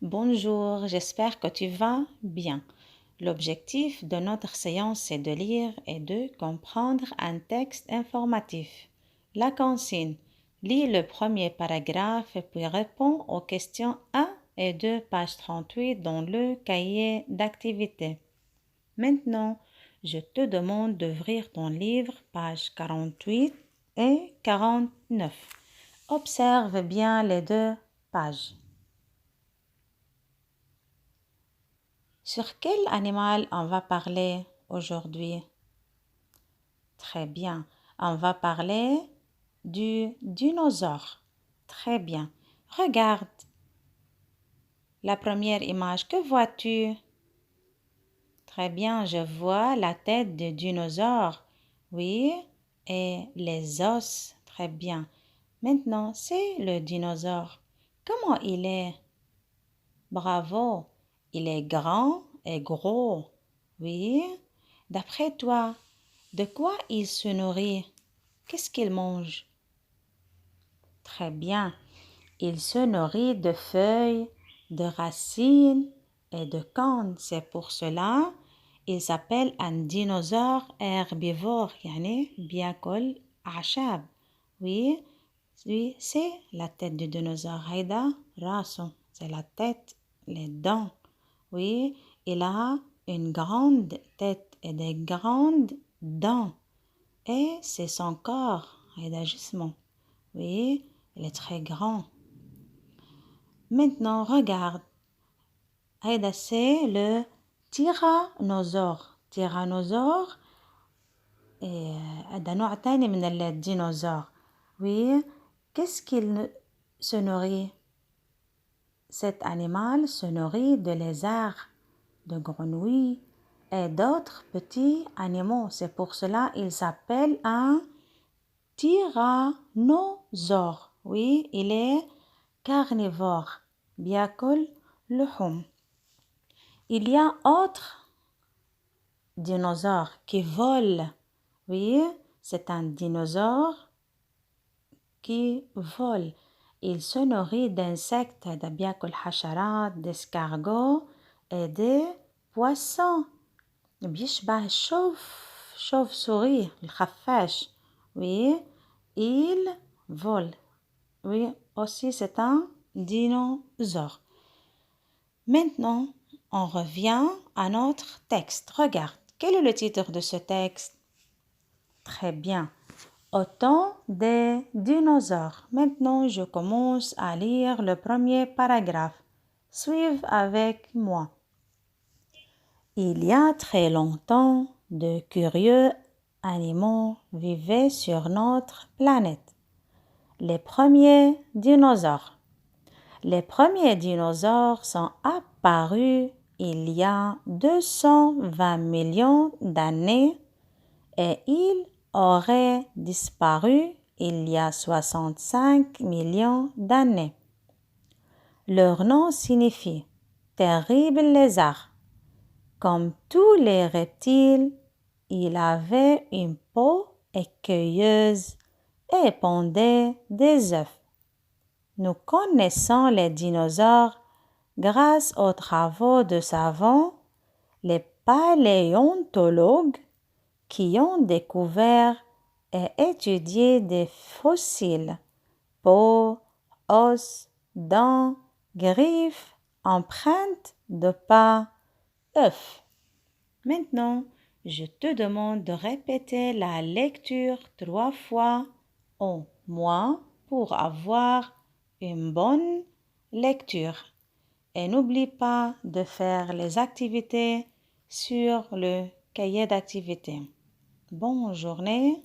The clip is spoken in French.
Bonjour, j'espère que tu vas bien. L'objectif de notre séance est de lire et de comprendre un texte informatif. La consigne. Lis le premier paragraphe et puis réponds aux questions 1 et 2, page 38 dans le cahier d'activité. Maintenant, je te demande d'ouvrir ton livre, page 48 et 49. Observe bien les deux pages. Sur quel animal on va parler aujourd'hui? Très bien. On va parler du dinosaure. Très bien. Regarde la première image. Que vois-tu? Très bien, je vois la tête du dinosaure. Oui, et les os. Très bien. Maintenant, c'est le dinosaure. Comment il est? Bravo. Il est grand et gros. Oui. D'après toi, de quoi il se nourrit? Qu'est-ce qu'il mange? Très bien. Il se nourrit de feuilles, de racines et de cornes. C'est pour cela il s'appelle un dinosaure herbivore. يعني بياكل أعشاب. Oui, oui, c'est la tête du dinosaure. هيدا راسه. C'est la tête, les dents. Oui, il a une grande tête et des grandes dents. Et c'est son corps. هيدا جسمه. Oui, il est très grand. Maintenant, regarde. هيدا c'est le tyrannosaure. Tyrannosaure هذا نوع تاني من الديناصور. Oui, qu'est-ce qu'il se nourrit? Cet animal se nourrit de lézards, de grenouilles et d'autres petits animaux. C'est pour cela qu'il s'appelle un tyrannosaure. Oui, il est carnivore. بياكل لحوم. Il y a autre dinosaure qui vole. Oui, c'est un dinosaure qui vole. Il se nourrit d'insectes, de بياكل حشرات, d'escargots et de poissons. بيشبه chauve-souris, الخفاش. Oui, il vole. Oui, aussi c'est un dinosaure. Maintenant, on revient à notre texte. Regarde, quel est le titre de ce texte? Très bien. Au temps des dinosaures. Maintenant, je commence à lire le premier paragraphe. Suive avec moi. Il y a très longtemps, de curieux animaux vivaient sur notre planète. Les premiers dinosaures. Les premiers dinosaures sont apparus il y a 220 millions d'années et ils auraient disparu il y a 65 millions d'années. Leur nom signifie terrible lézard. Comme tous les reptiles, il avait une peau écailleuse et pondait des œufs. Nous connaissons les dinosaures grâce aux travaux de savants, les paléontologues, qui ont découvert et étudié des fossiles, peau, os, dents, griffes, empreintes de pas, œufs. Maintenant, je te demande de répéter la lecture 3 fois au moins pour avoir une bonne lecture. Et n'oublie pas de faire les activités sur le cahier d'activités. Bonne journée.